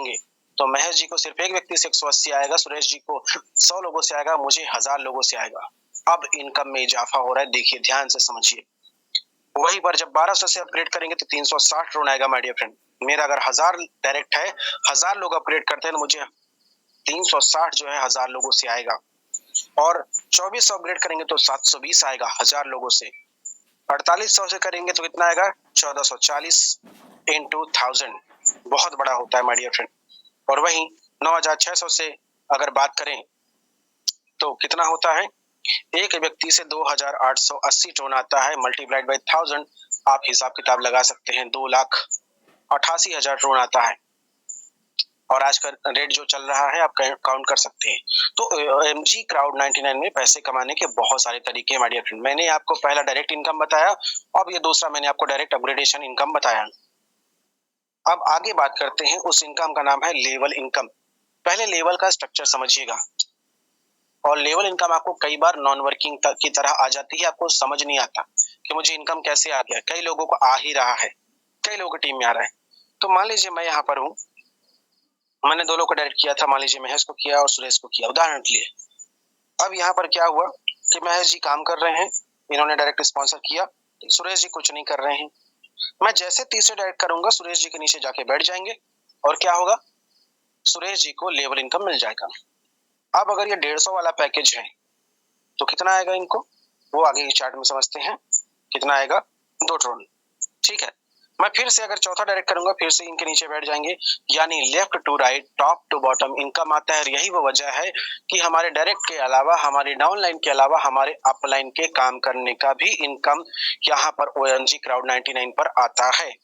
करेंगे तो महेश जी को सिर्फ एक व्यक्ति से 180 आएगा, सुरेश जी को 100 लोगों से आएगा, मुझे 1000 लोगों से आएगा। अब इनकम में इजाफा हो रहा है, देखिए ध्यान से समझिए। वहीं पर जब 1200 से अपग्रेड करेंगे तो 360 ड्रोन आएगा माय डियर फ्रेंड। मेरा अगर 1000 डायरेक्ट है, 1000 लोग अपग्रेड करते हैं तो मुझे 360 जो है 1000 लोगों से आएगा। और 2400 अपग्रेड करेंगे तो 720 आएगा 1000 लोगों से। 4800 से करेंगे तो कितना आएगा 1440 इंटू 1000, बहुत बड़ा होता है माय डियर फ्रेंड। और वहीं 9600 से अगर बात करें तो कितना होता है, एक व्यक्ति से 2880 टन आता है, मल्टीप्लाइड बाय 1000 आप हिसाब किताब लगा सकते हैं, 2,88,000 टन आता है। और आज का रेट जो चल रहा है आप काउंट कर सकते हैं। तो एमजी क्राउड 99 में पैसे कमाने के बहुत सारे तरीके हैं माय डियर फ्रेंड। मैंने आपको पहला डायरेक्ट इनकम बताया, अब ये दूसरा मैंने आपको डायरेक्ट अपग्रेडेशन इनकम बताया। अब आगे बात करते हैं, उस इनकम का नाम है लेवल इनकम। पहले लेवल का स्ट्रक्चर समझिएगा। और लेवल इनकम आपको कई बार नॉन वर्किंग की तरह आ जाती है, आपको समझ नहीं आता कि मुझे इनकम कैसे आ गया। कई लोगों को आ ही रहा है, कई लोगों की टीम में आ रहा है। तो मान लीजिए मैं यहाँ पर हूँ, मैंने 2 लोगों को डायरेक्ट किया था, मान लीजिए महेश को किया और सुरेश को किया, उदाहरण के लिए। अब यहाँ पर क्या हुआ कि महेश जी काम कर रहे हैं, इन्होंने डायरेक्ट स्पॉन्सर किया, सुरेश जी कुछ नहीं कर रहे हैं। मैं जैसे तीसरे डायरेक्ट करूंगा, सुरेश जी के नीचे जाके बैठ जाएंगे और क्या होगा, सुरेश जी को लेवल इनकम मिल जाएगा। अब अगर ये 150 वाला पैकेज है तो कितना आएगा इनको, वो आगे के चार्ट में समझते हैं। कितना आएगा 2 ट्रोन, ठीक है। मैं फिर से अगर चौथा डायरेक्ट करूंगा, फिर से इनके नीचे बैठ जाएंगे, यानी left to right, top to bottom income आता है। यही वो वजह है कि हमारे डायरेक्ट के अलावा, हमारे डाउनलाइन के अलावा, हमारे अपलाइन के काम करने का भी इनकम यहाँ पर ओएमजी क्राउड 99 पर आता है।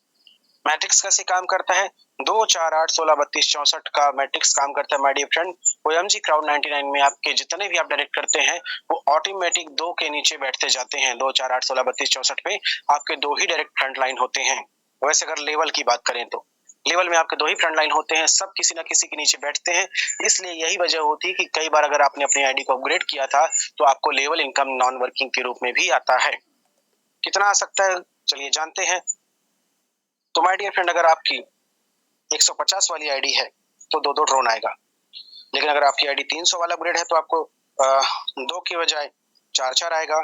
मैट्रिक्स कैसे काम करता है, 2 4 8 16 32 64 का मैट्रिक्स काम करता है my dear friend. OMG crowd 99 में आपके जितने भी आप डायरेक्ट करते हैं वो ऑटोमेटिक 2 के नीचे बैठते जाते हैं। 2 4 8 16 32 64 पे आपके 2 ही डायरेक्ट फ्रंट लाइन होते हैं। वैसे अगर लेवल की बात करें तो लेवल में आपके 2 ही फ्रंट लाइन होते हैं, सब किसी न किसी के नीचे बैठते हैं। इसलिए यही वजह होती है कि कई बार अगर आपने अपनी आईडी को अपग्रेड किया था तो आपको लेवल इनकम नॉन वर्किंग के रूप में भी आता है। कितना आ सकता है चलिए जानते हैं। तो माय डियर फ्रेंड, अगर आपकी 150 वाली आईडी है तो 2 ड्रोन आएगा। लेकिन अगर आपकी आईडी 300 वाला अपग्रेड है तो आपको 2 की बजाय 4 आएगा,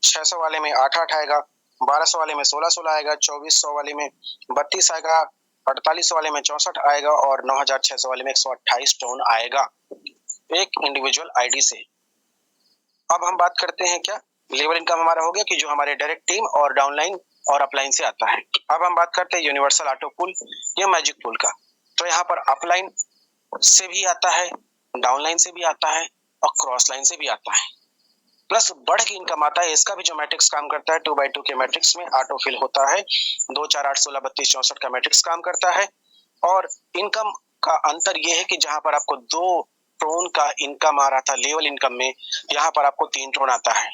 600 वाले में 8 आएगा, 1200 वाले में 16 आएगा, 2400 वाले में 32 आएगा, 4800 वाले में 64 आएगा और 9600 वाले में 128 टोन आएगा एक इंडिविजुअल आईडी से। अब हम बात करते हैं क्या, लेवल इनकम हमारा हो गया कि जो हमारे डायरेक्ट टीम और डाउनलाइन और अपलाइन से आता है। अब हम बात करते हैं यूनिवर्सल ऑटो पूल या मैजिक पूल का। तो यहाँ पर अपलाइन से भी आता है, डाउनलाइन से भी आता है और क्रॉस लाइन से भी आता है, प्लस बढ़ के इनकम आता है। इसका भी जो मैट्रिक्स काम करता है 2x2 के मैट्रिक्स में ऑटो फिल होता है, 2 4 8 16 32 64 का मैट्रिक्स काम करता है। और इनकम का अंतर यह है कि जहां पर आपको 2 ट्रोन का इनकम आ रहा था लेवल इनकम में, यहाँ पर आपको 3 ट्रोन आता है।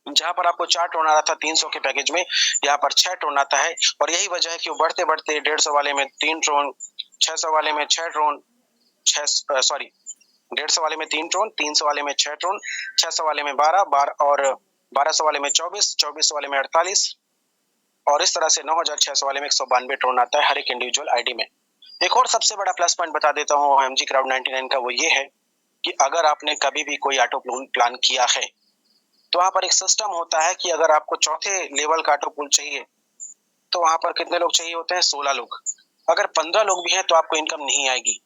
जहां पर आपको 4 टोन आ रहा था 300 के पैकेज में, यहाँ पर 6 टोन आता है। और यही वजह है कि वो बढ़ते बढ़ते 150 वाले में 3 ट्रोन, 600 वाले में 6 ट्रोन, 150 वाले में 3 ट्रोन, 300 वाले में 6 ट्रोन, 600 वाले में 12 और 1200 वाले में 24, 2400 वाले में 48 और इस तरह से 9600 वाले में 192 ट्रोन आता है हर एक इंडिविजुअल आईडी में। एक और सबसे बड़ा प्लस पॉइंट बता देता हूँ एमजी क्राउड 99 का, वो ये है कि अगर आपने कभी भी कोई ऑटो प्लान किया है तो वहां पर एक सिस्टम होता है कि अगर आपको चौथे लेवल का ऑटो पूल चाहिए तो वहां पर कितने लोग चाहिए होते हैं, 16 लोग। अगर 15 लोग भी हैं तो आपको इनकम नहीं आएगी।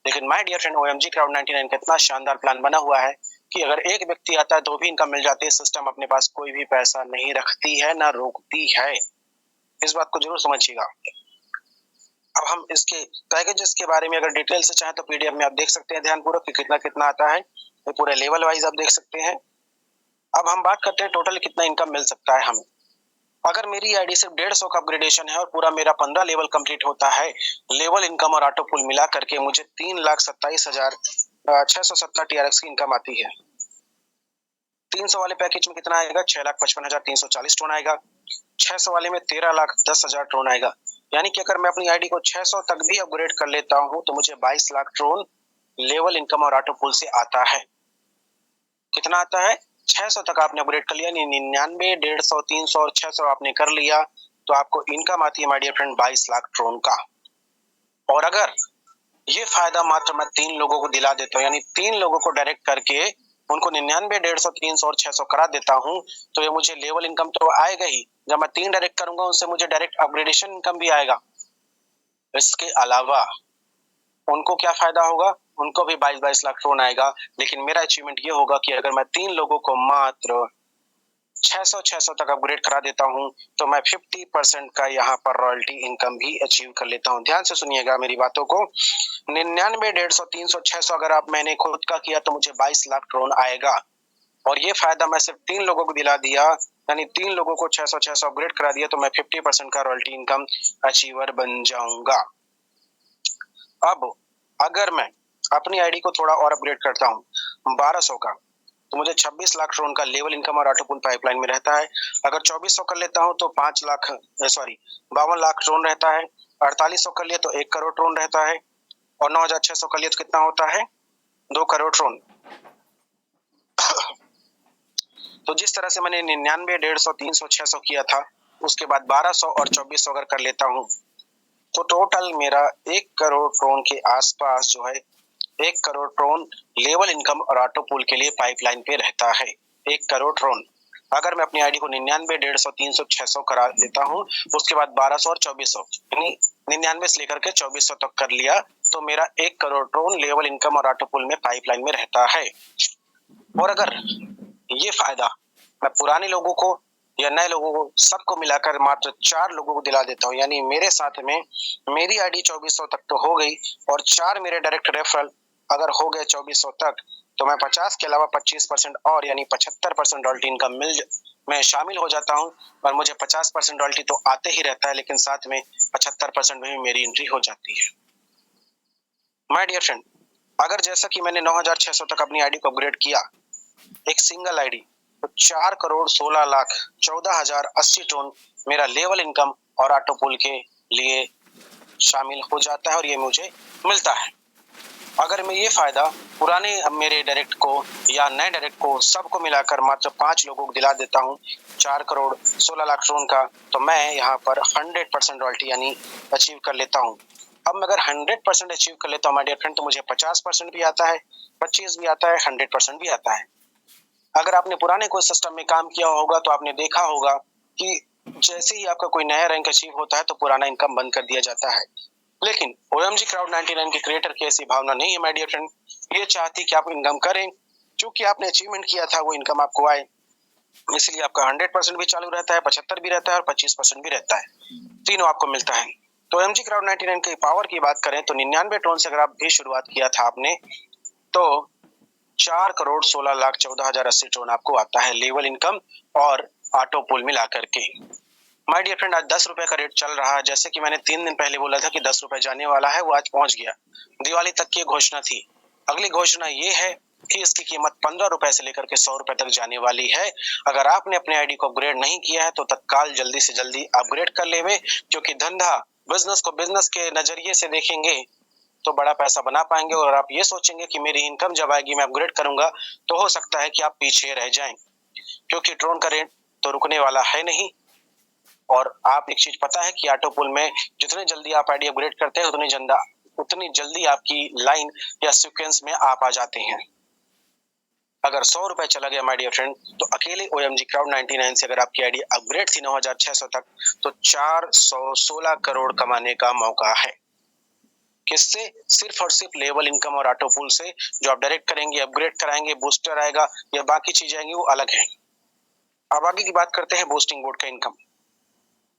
लेकिन my dear friend, OMG crowd 99 का इतना शानदार प्लान बना हुआ है कि अगर एक व्यक्ति आता है तो भी इनकम मिल जाती है। सिस्टम अपने पास कोई भी पैसा नहीं रखती है, ना रोकती है। इस बात को जरूर समझिएगा। अब हम इसके पैकेजेस के बारे में अगर डिटेल से चाहें तो पीडीएफ में आप देख सकते हैं ध्यानपूर्वक कि कितना कितना आता है, ये पूरे लेवल वाइज आप देख सकते हैं। अब हम बात करते हैं टोटल कितना इनकम मिल सकता है हमें। अगर मेरी आईडी सिर्फ 150 का अपग्रेडेशन है और पूरा मेरा 15 लेवल कंप्लीट होता है, लेवल इनकम और ऑटो पुल मिला करके मुझे 3,27,670 टीआरएक्स की इनकम आती है। 300 वाले पैकेज में कितना आएगा, 6,55,340 टोन आएगा। 600 वाले में 13,10,000 टोन आएगा। यानी कि अगर मैं अपनी आईडी को 600 तक भी अपग्रेड कर लेता हूं तो मुझे 22 लाख टोन लेवल इनकम और ऑटो पुल से आता है। कितना आता है, 600 तक आपने अपग्रेड कर लिया, 99, 150, 300 और 600 आपने कर लिया तो आपको इनकम आती है my dear friend 22 lakh Tron का। और अगर ये फायदा मात्र मैं 3 लोगों को दिला देता हूँ, यानी 3 लोगों को डायरेक्ट करके उनको 99, 150, 300 और 600 करा देता हूँ, तो ये मुझे लेवल इनकम तो आएगा ही। जब मैं 3 डायरेक्ट करूंगा उनसे मुझे डायरेक्ट अपग्रेडेशन इनकम भी आएगा। इसके अलावा उनको क्या फायदा होगा? उनको भी 22-22 लाख लोन आएगा, लेकिन मेरा अचीवमेंट ये होगा कि अगर मैं 3 लोगों को मात्र 600 तक अपग्रेड करा देता हूं, तो मैं 50% का यहाँ पर रॉयल्टी इनकम भी अचीव कर लेता हूं। ध्यान से सुनिएगा मेरी बातों को। 99, 150, 300, 600 अगर आप मैंने खुद का किया तो मुझे 22 लाख लोन आएगा, और ये फायदा मैं सिर्फ 3 लोगों को दिला दिया, यानी 3 लोगों को 600 अपग्रेड करा दिया, तो मैं 50% का रॉयल्टी इनकम अचीवर बन जाऊंगा। अब अगर मैं अपनी आईडी को थोड़ा और अपग्रेड करता हूँ 1200 का, तो मुझे 26 लाख ट्रोन का लेवल इनकम और ऑटोपुल पाइपलाइन में रहता है। अगर 2400 कर लेता हूँ तो 52 लाख ट्रोन रहता है। 4800 कर लिया तो 1 करोड़ ट्रोन रहता है, और 9600 कर लिया तो कितना होता है? 2 करोड़ ट्रोन। तो जिस तरह से मैंने 99, 150, 300, 600 किया था, उसके बाद 1200 और 2400 अगर कर लेता हूँ, तो टोटल मेरा 1 करोड़ ट्रोन के आसपास जो है, 1 करोड़ ट्रोन लेवल इनकम और ऑटो पूल के लिए पाइपलाइन पे रहता है। 1 करोड़ ट्रोन अगर मैं अपनी आईडी को 99, 150, 300, 600 करा लेता हूँ, उसके बाद 1200 और 2400, यानी 99 से लेकर के 2400 तक कर लिया, तो मेरा 1 करोड़ ट्रोन लेवल इनकम और ऑटो पूल में पाइपलाइन में रहता है। और अगर ये फायदा मैं पुराने लोगों को या नए लोगों को सबको मिलाकर मात्र 4 लोगों को दिला देता हूँ, यानी मेरे साथ में मेरी आईडी 2400 तक तो हो गई, और 4 मेरे डायरेक्ट रेफरल अगर हो गए 2400 तक, तो मैं 50 के अलावा 25% और यानी 75% रॉयल्टी इनकम में शामिल हो जाता हूँ, और मुझे 50% रॉयल्टी तो आते ही रहता है, लेकिन साथ में 75% में भी मेरी एंट्री हो जाती है। माय डियर फ्रेंड, अगर जैसा कि मैंने 9600 तक अपनी आईडी को अपग्रेड किया, एक सिंगल आईडी, तो 4 करोड़ 16 लाख 14,080 टोन मेरा लेवल इनकम और ऑटो पुल के लिए शामिल हो जाता है, और ये मुझे मिलता है। अगर मैं ये फायदा पुराने मेरे डायरेक्ट को या नए डायरेक्ट को सबको मिलाकर मात्र 5 लोगों को दिला देता हूँ 4 करोड़ 16 लाख टोन का, तो मैं यहाँ पर 100% रॉयल्टी यानी अचीव कर लेता हूँ। अब मैं अगर 100% अचीव कर लेता हूँ माय डियर फ्रेंड, तो मुझे 50% भी आता है, 25 भी आता है, 100% भी आता है। अगर आपने पुराने कोई सिस्टम में काम किया होगा तो आपने देखा होगा कि जैसे ही आपका कोई नया रैंक अचीव होता है तो पुराना इनकम बंद कर दिया जाता है। लेकिन OMG क्राउड 99 के क्रिएटर की ऐसी भावना नहीं है माय डियर फ्रेंड। ये चाहती कि आप इनकम करें, क्योंकि आपने अचीवमेंट किया था वो इनकम आपको आए, इसलिए आपका 100% भी चालू रहता है, 75 भी रहता है और 25% भी रहता है, तीनों आपको मिलता है। तो OMG क्राउड 99 की पावर की बात करें तो 99 टोन से अगर आप भी शुरुआत किया था आपने, तो 4 करोड़ 16 लाख 14,080 टोन आपको आता है लेवल इनकम और ऑटो पुल मिला करके। माय डियर फ्रेंड, आज 10 रुपए का रेट चल रहा है, जैसे कि मैंने 3 दिन पहले बोला था कि 10 रुपए जाने वाला है, वो आज पहुंच गया। दिवाली तक की घोषणा थी। अगली घोषणा ये है कि इसकी कीमत 15 रुपए से लेकर के 100 रुपए तक जाने वाली है। अगर आपने अपने आईडी को अपग्रेड नहीं किया है तो तत्काल जल्दी से जल्दी अपग्रेड कर लेवे, क्योंकि धंधा बिजनेस को बिजनेस के नजरिए से देखेंगे तो बड़ा पैसा बना पाएंगे, और आप ये सोचेंगे कि मेरी इनकम जब आएगी मैं अपग्रेड करूंगा, तो हो सकता है कि आप पीछे रह जाएं, क्योंकि ट्रोन का रेट तो रुकने वाला है नहीं। और आप एक चीज पता है कि ऑटो पुल में जितने जल्दी आप आईडी अपग्रेड करते हैं उतनी जल्दी आपकी लाइन या सीक्वेंस में आप आ जाते हैं। अगर 100 रुपए चला गया माय डियर फ्रेंड, तो अकेले OMG क्राउड 99 से अगर आपकी आईडी अपग्रेड थी 9600 तक, तो 416 करोड़ कमाने का मौका है। किससे? सिर्फ और सिर्फ लेवल इनकम और ऑटो पुल से। जो आप डायरेक्ट करेंगे, अपग्रेड कराएंगे, बूस्टर आएगा या बाकी चीजें आएंगी, वो अलग है। अब आगे की बात करते हैं बूस्टिंग बोर्ड का इनकम।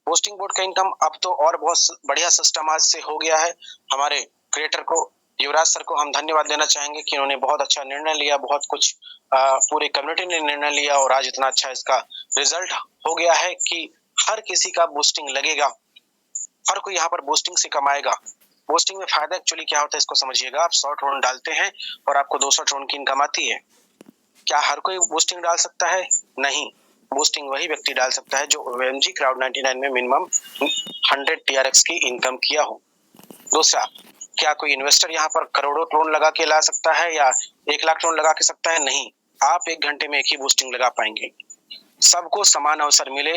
बूस्टिंग बोर्ड का इनकम अब तो और बहुत बढ़िया सिस्टम आज से हो गया है। हमारे क्रिएटर को, युवराज सर को हम धन्यवाद देना चाहेंगे कि उन्होंने बहुत अच्छा निर्णय लिया, बहुत कुछ पूरी कम्युनिटी ने निर्णय लिया, और आज इतना अच्छा इसका रिजल्ट हो गया है कि हर किसी का बूस्टिंग लगेगा, हर कोई यहाँ पर बूस्टिंग से कमाएगा। बूस्टिंग में फायदा एक्चुअली क्या होता है इसको समझिएगा। आप 100 ट्रोन डालते हैं और आपको 200 ट्रोन की इनकम आती है। क्या हर कोई बूस्टिंग डाल सकता है? नहीं, बूस्टिंग वही व्यक्ति डाल सकता है जो OMG क्राउड 99 में मिनिमम 100 TRX की इनकम किया हो। दूसरा, क्या कोई इन्वेस्टर यहाँ पर करोड़ों ट्रोन लगा के ला सकता है या 1 लाख ट्रोन लगा के सकता है? नहीं, आप 1 घंटे में एक ही बूस्टिंग लगा पाएंगे। सबको समान अवसर मिले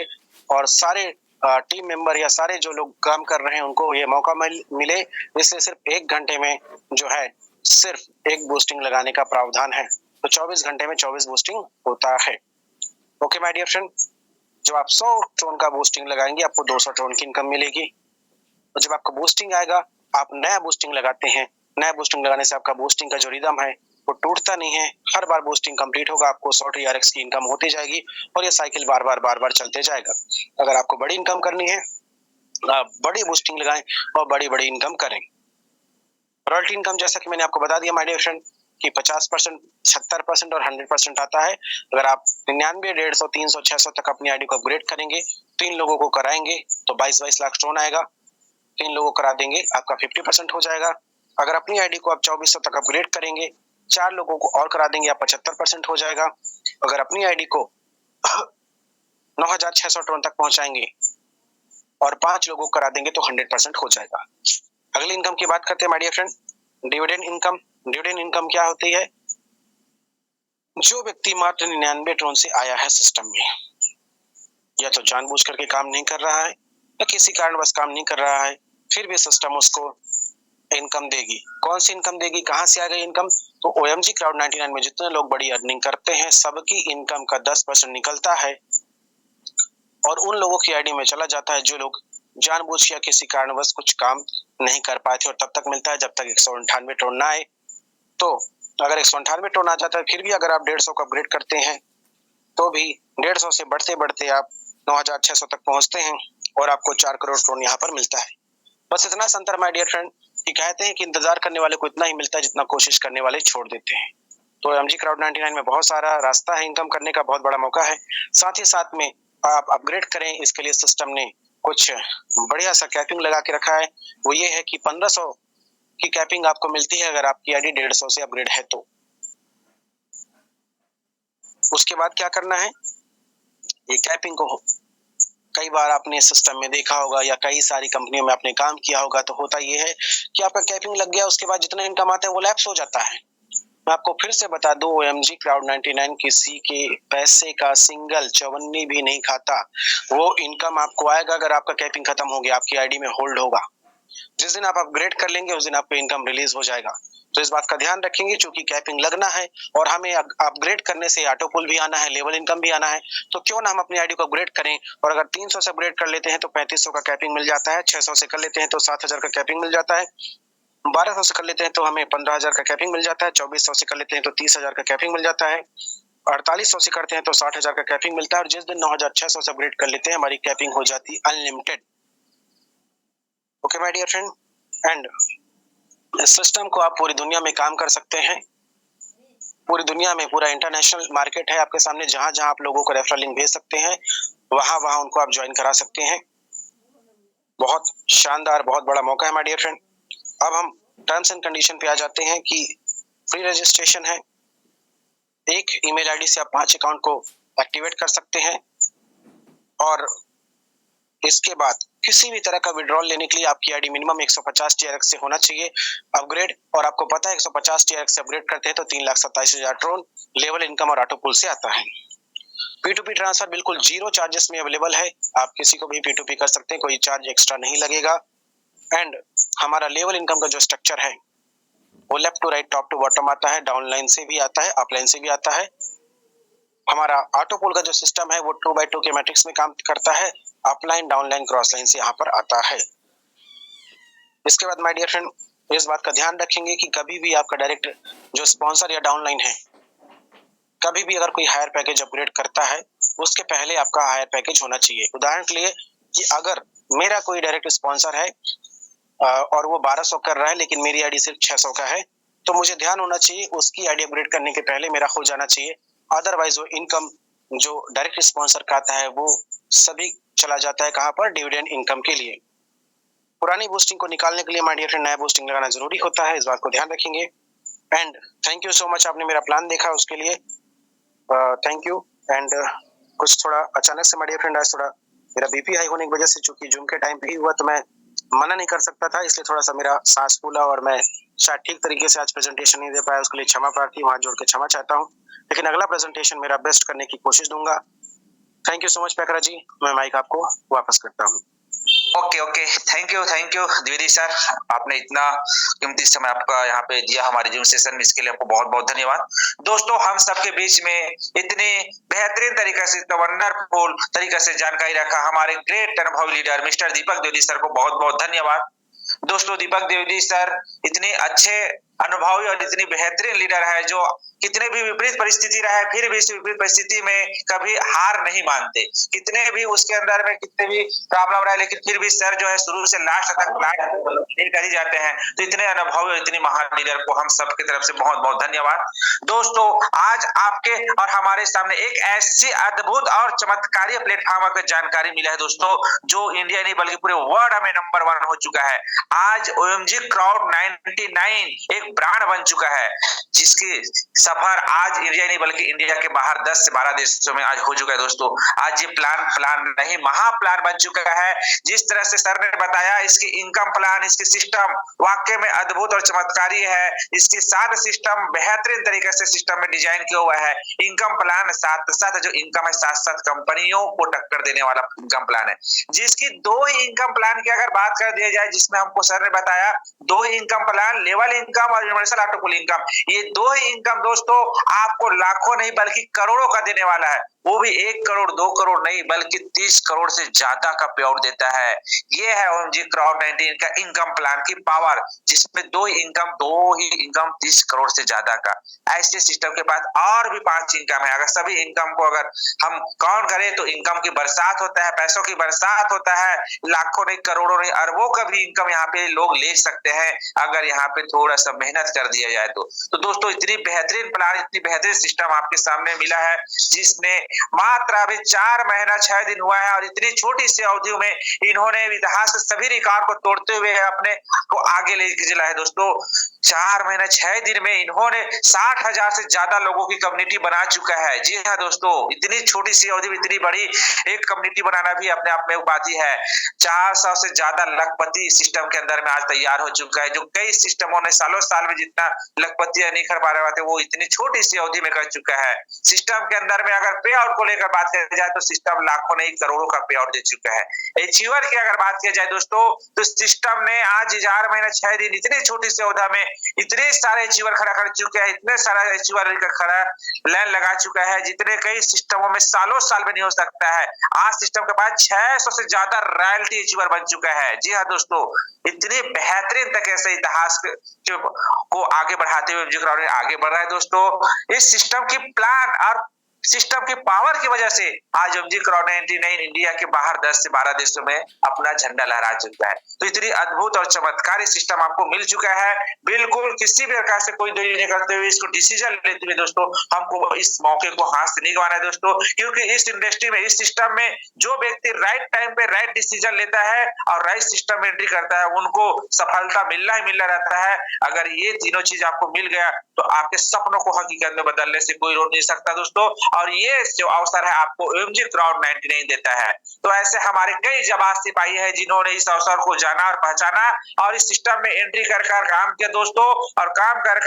और सारे टीम मेंबर या सारे जो लोग काम कर रहे हैं उनको ये मौका मिले, इसलिए सिर्फ 1 घंटे में जो है सिर्फ 1 बूस्टिंग लगाने का प्रावधान है। तो 24 घंटे में 24 बूस्टिंग होता है। ओके माय डियर फ्रेंड, जब आप 100 ट्रोन का बूस्टिंग लगाएंगे आपको 200 ट्रोन की इनकम मिलेगी। और जब आपका बूस्टिंग आएगा, आप नया बूस्टिंग लगाते हैं। नया बूस्टिंग लगाने से आपका बूस्टिंग का जो रिदम है वो टूटता नहीं है। हर बार बूस्टिंग कंप्लीट होगा, आपको 100 TRX की इनकम होती जाएगी और ये साइकिल बार-बार चलते जाएगा। अगर आपको बड़ी इनकम करनी है, आप बड़ी बूस्टिंग लगाएं और बड़ी-बड़ी इनकम करें। रॉयल्टी इनकम जैसा कि मैंने आपको बता दिया माय डियर फ्रेंड कि 50%, 76% और 100% आता है। अगर आप 99, 150, 300, 600 तक अपनी आईडी को अपग्रेड करेंगे, 3 लोगों को कराएंगे तो 22 लाख ट्रोन आएगा। 3 लोगों को करा देंगे, आपका 50% हो जाएगा। अगर अपनी आईडी को आप 2400 तक अपग्रेड करेंगे, 4 लोगों को और करा देंगे, आप 75% हो जाएगा। अगर अपनी आईडी को 9600 ट्रोन तक पहुंचाएंगे और 5 लोगों को करा देंगे तो 100% हो जाएगा। अगली इनकम की बात करते हैं my dear friend, dividend income. Dividend income क्या होती है? जो व्यक्ति मात्र 99 ट्रोन से आया है सिस्टम में, या तो जानबूझ करके काम नहीं कर रहा है या किसी कारणवश काम नहीं कर रहा है, फिर भी सिस्टम उसको इनकम देगी। कौन सी इनकम देगी, कहां से आ गई इनकम? तो OMG क्राउड 99 में जितने लोग बड़ी अर्निंग करते हैं सबकी इनकम का 10% निकलता है और उन लोगों की आईडी में चला जाता है जो लोग जानबूझ के या किसी कारणवश कुछ काम नहीं कर पाए थे, और तब तक मिलता है जब तक 198 ट्रोन ना आए। तो अगर 198 ट्रोन आ जाता है, फिर भी अगर आप 150 को अपग्रेड करते हैं तो भी 150 से बढ़ते बढ़ते आप 9600 तक पहुंचते हैं और आपको 4 करोड़ ट्रोन यहाँ पर मिलता है। बस इतना संतर माय डियर फ्रेंड कि कहते हैं कि इंतजार करने वाले को इतना ही मिलता है जितना कोशिश करने वाले छोड़ देते हैं। तो OMG क्राउड 99 में बहुत सारा रास्ता है इनकम करने का, बहुत बड़ा मौका है। साथ ही साथ में आप अपग्रेड करें, इसके लिए सिस्टम ने कुछ बढ़िया सा कैपिंग लगा के रखा है। वो ये है कि 1500 की कैपिंग आपको मिलती है अगर आपकी आईडी 150 से अपग्रेड है तो। उसके बाद क्या करना है, ये कैपिंग को कई बार आपने सिस्टम में देखा होगा या कई सारी कंपनियों में आपने काम किया होगा, तो होता ये है कि आपका कैपिंग लग गया, उसके बाद जितना इनकम आता है वो लैप्स हो जाता है। मैं आपको फिर से बता दूं, OMG क्राउड 99 किसी के पैसे का सिंगल चवन्नी भी नहीं खाता। वो इनकम आपको आएगा अगर आपका कैपिंग खत्म हो गया, आपकी आईडी में होल्ड होगा। जिस दिन आप अपग्रेड कर लेंगे उस दिन आपको इनकम रिलीज हो जाएगा। तो इस बात का ध्यान रखेंगे, क्योंकि कैपिंग लगना है और हमें अपग्रेड करने से ऑटो पुल भी आना है, लेवल इनकम भी आना है। तो क्यों ना हम अपनी आईडी को अपग्रेड करें, और अगर 300 से अपग्रेड कर लेते हैं तो 3500 का कैपिंग मिल जाता है, 600 से कर लेते हैं तो 7000 का कैपिंग मिल जाता है, 1200 से कर लेते हैं तो हमें 15000 का कैपिंग मिल जाता है, 2400 से कर लेते हैं तो 30000 का कैपिंग मिल जाता है, 4800 से करते हैं तो 60000 का कैपिंग मिलता है, और जिस दिन 9600 से अपग्रेड कर लेते हैं हमारी कैपिंग हो जाती है unlimited. Okay my dear friend, and इस सिस्टम को आप पूरी दुनिया में काम कर सकते हैं। पूरी दुनिया में पूरा इंटरनेशनल मार्केट है आपके सामने, जहां जहां आप लोगों को रेफरल लिंक भेज सकते हैं वहां वहां उनको आप ज्वाइन करा सकते हैं। बहुत शानदार, बहुत बड़ा मौका है माय डियर फ्रेंड। अब हम टर्म्स एंड कंडीशन पे आ जाते हैं कि फ्री रजिस्ट्रेशन है। एक ईमेल आईडी से आप 5 अकाउंट को एक्टिवेट कर सकते हैं, और इसके बाद किसी भी तरह का विड्रॉल लेने के लिए आपकी आईडी मिनिमम 150 TRX से होना चाहिए अपग्रेड। और आपको पता है 150 TRX से अपग्रेड करते हैं तो 3,27,000 ट्रोन लेवल इनकम और ऑटो पुल से आता है। P2P ट्रांसफर बिल्कुल 0 चार्जेस में अवेलेबल है, आप किसी को भी P2P कर सकते हैं, कोई चार्ज एक्स्ट्रा नहीं लगेगा। एंड हमारा लेवल इनकम का जो स्ट्रक्चर है वो left to right, top to bottom आता है, डाउनलाइन से भी आता है, अपलाइन से भी आता है। हमारा ऑटो पुल का जो सिस्टम है वो 2x2 के मैट्रिक्स में काम करता है, अपलाइन, डाउनलाइन, क्रॉस लाइन से यहाँ पर आता है। इसके बाद माय डियर फ्रेंड इस बात का ध्यान रखेंगे कि कभी भी आपका डायरेक्ट जो स्पॉन्सर या डाउनलाइन है, कभी भी अगर कोई हायर पैकेज अपग्रेड करता है उसके पहले आपका हायर पैकेज होना चाहिए। उदाहरण के लिए कि अगर मेरा कोई डायरेक्ट स्पॉन्सर है और वो 1200 कर रहा है लेकिन मेरी आईडी सिर्फ 600 का है, तो मुझे ध्यान होना चाहिए उसकी आईडी अपग्रेड करने के पहले मेरा हो जाना चाहिए। अदरवाइज वो इनकम जो डायरेक्ट स्पॉन्सर का आता है वो सभी चला जाता है कहाँ पर, डिविडेंड इनकम के लिए। पुरानी बूस्टिंग को निकालने के लिए माय डियर फ्रेंड नया बूस्टिंग लगाना जरूरी होता है, इस बात को ध्यान रखेंगे। And thank you so much, आपने मेरा प्लान देखा उसके लिए थैंक यू। एंड कुछ थोड़ा अचानक से माय डियर फ्रेंड आज थोड़ा मेरा बीपी हाई होने की वजह से, चूंकि जूम के टाइम पे ही हुआ तो मैं मना नहीं कर सकता था, इसलिए थोड़ा सा मेरा सांस फूला और मैं शायद ठीक तरीके से आज प्रेजेंटेशन नहीं दे पाया, उसके लिए क्षमा प्रार्थी, वहां जोड़ के क्षमा चाहता हूँ। लेकिन अगला प्रेजेंटेशन मेरा बेस्ट करने की कोशिश दूंगा। Thank you so much Paikra ji, मैं माइक आपको वापस करता हूँ। Okay, thank you Dwivedi sir, आपने इतना कीमती समय आपका यहाँ पे दिया हमारे जूम सेशन में, इसके लिए आपको बहुत बहुत धन्यवाद। दोस्तों, हम सबके बीच में इतने बेहतरीन तरीके से, वंडरफुल तरीके से जानकारी रखा हमारे ग्रेट अनुभवी leader mister Deepak Dwivedi sir को बहुत बहुत धन्यवाद। दोस्तों, दीपक द्विवेदी सर इतने अच्छे अनुभवी और इतनी बेहतरीन लीडर है, जो कितने भी विपरीत परिस्थिति रहे फिर भी इस विपरीत परिस्थिति में कभी हार नहीं मानते। कितने भी उसके अंदर में कितने भी प्रॉब्लम रहे, लेकिन फिर भी सर जो है शुरू से लास्ट तक कर ही जाते हैं। तो इतने अनुभवी और इतनी महान लीडर को हम सबकी तरफ से बहुत बहुत धन्यवाद। दोस्तों, आज आपके और हमारे सामने एक ऐसी अद्भुत और चमत्कारी प्लेटफॉर्म पर जानकारी मिला है दोस्तों, जो इंडिया नहीं बल्कि पूरे वर्ल्ड में नंबर 1 हो चुका है। आज OMG क्राउड 99 एक ब्रांड बन चुका है, जिसकी सफर आज इंडिया नहीं बल्कि इंडिया के बाहर 10 से 12 देशों में आज हो चुका है। दोस्तों, आज ये प्लान नहीं महा प्लान बन चुका है। जिस तरह से सर ने बताया, इसकी इनकम प्लान, इसकी सिस्टम वाकई में अद्भुत और चमत्कारी है। इसकी साथ सिस्टम बेहतरीन तरीके से सिस्टम में डिजाइन किया हुआ है। इनकम प्लान साथ साथ जो इनकम है, साथ साथ कंपनियों को टक्कर देने वाला इनकम प्लान है। जिसकी 2 इनकम प्लान की अगर बात कर दिया जाए, जिसमें हमको सर ने बताया 2 इनकम प्लान, लेवल इनकम और यूनिवर्सल ऑटो पुल इनकम, ये 2 इनकम दोस्तों आपको लाखों नहीं बल्कि करोड़ों का देने वाला है। वो भी 1 करोड़ 2 करोड़ नहीं बल्कि 30 करोड़ से ज्यादा का पे आउट देता है। ये है OMG क्राउड 19 का इनकम प्लान की पावर, जिसमें 2 ही इनकम 30 करोड़ से ज्यादा का। ऐसे सिस्टम के पास और भी 5 इनकम है। अगर सभी इनकम को अगर हम काउंट करें तो इनकम की बरसात होता है, पैसों की बरसात होता है, लाखों नहीं करोड़ों नहीं अरबों का भी इनकम यहाँ पे लोग ले सकते हैं, अगर यहाँ पे थोड़ा सा मेहनत कर दिया जाए तो दोस्तों, इतनी बेहतरीन प्लान, इतनी बेहतरीन सिस्टम आपके सामने मिला है, जिसने मात्र अभी 4 महीना 6 दिन हुआ है और इतनी छोटी सी अवधि में इन्होंने इतिहास के सभी रिकॉर्ड को तोड़ते हुए अपने को आगे लेके चला है। दोस्तों, 4 महीना 6 दिन में इन्होंने 60,000 से ज्यादा लोगों की कम्युनिटी बना चुका है। जी हाँ दोस्तों, इतनी छोटी सी अवधि में इतनी बड़ी एक कम्युनिटी बनाना भी अपने आप में उपाधि है। 400 से ज्यादा लखपति सिस्टम के अंदर में आज तैयार हो चुका है, जो कई सिस्टमों ने सालों साल में जितना लखपति नहीं कर पा रहे थे, वो इतनी छोटी सी अवधि में कर चुका है। सिस्टम के अंदर में अगर पे आउट को लेकर बात की जाए तो सिस्टम लाखों नहीं करोड़ों का पे आउट दे चुका है। अचीवर की अगर बात की जाए दोस्तों, तो सिस्टम ने आज 4 महीना 6 दिन इतनी छोटी सी अवधि में इतने सारे अचीवर खड़ा कर चुके हैं, इतने सारा अचीवर खड़ा लाइन लगा चुका है, जितने कई सिस्टमों में सालों साल में नहीं हो सकता है। आज सिस्टम के पास 600 से ज्यादा रॉयल्टी अचीवर बन चुका है। जी हाँ दोस्तों, इतनी बेहतरीन तरीके से इतिहास को आगे बढ़ाते हुए OMG क्राउड आगे बढ़ रहा है। दोस्तों, इस सिस्टम की प्लान और सिस्टम की पावर की वजह से आज OMG क्राउड 99 इंडिया के बाहर 10 से 12 देशों में अपना झंडा लहरा चुका है। तो इतनी अद्भुत और चमत्कारी सिस्टम आपको मिल चुका है। बिल्कुल किसी भी प्रकार से कोई देरी नहीं करते हुए इसको डिसीजन लेते हुए दोस्तों, हमको इस मौके को हाथ से नहीं गंवाना है दोस्तों, क्योंकि इस इंडस्ट्री में, इस सिस्टम में जो व्यक्ति राइट टाइम पे राइट डिसीजन लेता है और राइट सिस्टम में एंट्री करता है, उनको सफलता मिलना ही मिलना रहता है। अगर ये तीनों चीज आपको मिल गया तो आपके सपनों को हकीकत में बदलने से कोई रोक नहीं सकता दोस्तों। और ये जो अवसर है आपको OMG क्राउड 99 देता है। तो ऐसे हमारे कई जाबाज सिपाही है जिन्होंने इस अवसर को जाना और पहचाना और इस सिस्टम में एंट्री कर काम किया दोस्तों, और काम कर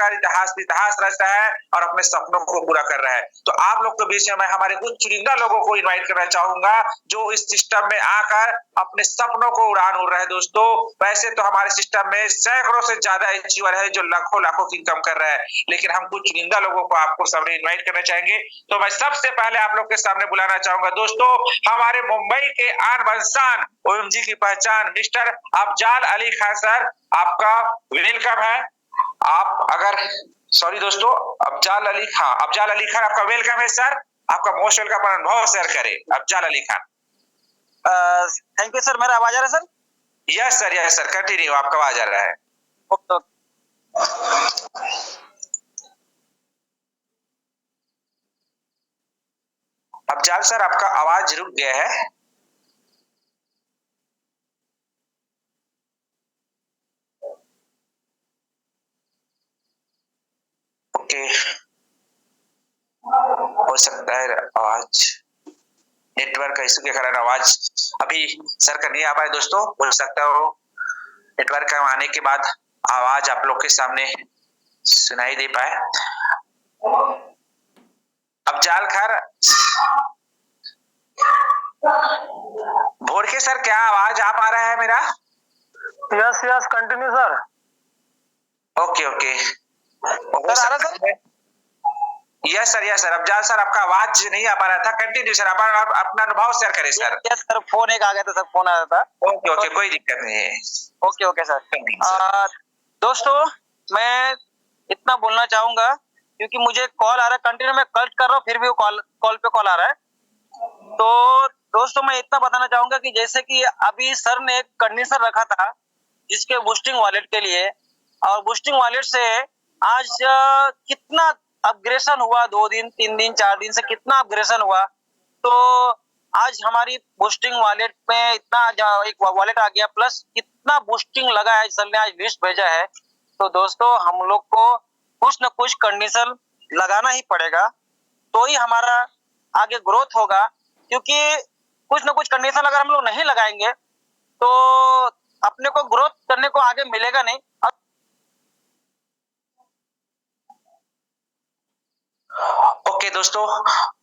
इतिहास रचता है और अपने सपनों को पूरा कर रहा है। तो आप लोग के बीच में मैं हमारे कुछ चुनिंदा लोगों को इन्वाइट करना चाहूंगा, जो इस सिस्टम में आकर अपने सपनों को उड़ान उड़ रहे हैं दोस्तों। वैसे तो हमारे सिस्टम में सैकड़ों से ज्यादा अचीवर है जो लाखों की इनकम कर रहा है, लेकिन हम कुछ चुनिंदा लोगों को आपको सामने इन्वाइट करना चाहेंगे। तो मैं सबसे पहले आप लोग के सामने बुलाना चाहूंगा दोस्तों, हमारे मुंबई के आन बंसान OMG की पहचान मिस्टर अफजाल अली खान सर, आपका वेलकम है। आप अगर सॉरी दोस्तों, अफजाल अली खान आपका वेलकम है सर। आपका मोस्ट वेलकम, अनुभव शेयर करें Afzal Ali Khan. Thank you sir, मेरा आवाज आ रहा है सर? यस सर कंटिन्यू, आपका आवाज आ रहा है। अफजाल सर, आपका आवाज रुक गया है। ओके, हो सकता है आवाज नेटवर्क इशू के कारण आवाज अभी सर का नहीं आ पाए दोस्तों। हो सकता है वो नेटवर्क का आने के बाद आवाज आप लोग के सामने सुनाई दे पाए। अफजाल खान भोरके सर, क्या आवाज आ पा रहा है मेरा? Yes yes, continue sir. Okay okay. Sir आ रहा sir? Yes sir, yes sir. Afzal sir, आपका आवाज नहीं आ पा रहा था। कंटिन्यू सर, आप अपना अनुभव शेयर करें सर। यस सर, फोन एक आ गया था सर, फोन आया था। ओके ओके, कोई दिक्कत नहीं है। Okay okay sir. दोस्तों, मैं इतना बोलना चाहूंगा क्योंकि मुझे कॉल आ रहा है, कंटिन्यू मैं कट कर रहा हूँ फिर भी वो कॉल पे कॉल आ रहा है। तो दोस्तों, मैं इतना बताना चाहूंगा कि जैसे कि अभी सर ने एक कंडीशन रखा था जिसके बूस्टिंग वॉलेट के लिए, और बूस्टिंग वॉलेट से आज कितना अपग्रेडेशन हुआ, 2 दिन 3 दिन 4 दिन से कितना अपग्रेडेशन हुआ। तो आज हमारी बूस्टिंग वॉलेट में इतना एक वॉलेट आ गया, प्लस कितना बूस्टिंग लगा है, सर ने आज लिस्ट भेजा है। तो दोस्तों, हम लोग को कुछ न कुछ कंडीशन लगाना ही पड़ेगा, तो ही हमारा आगे ग्रोथ होगा। क्योंकि कुछ न कुछ कंडीशन अगर हम लोग नहीं लगाएंगे तो अपने को ग्रोथ करने को आगे मिलेगा नहीं। ओके दोस्तों,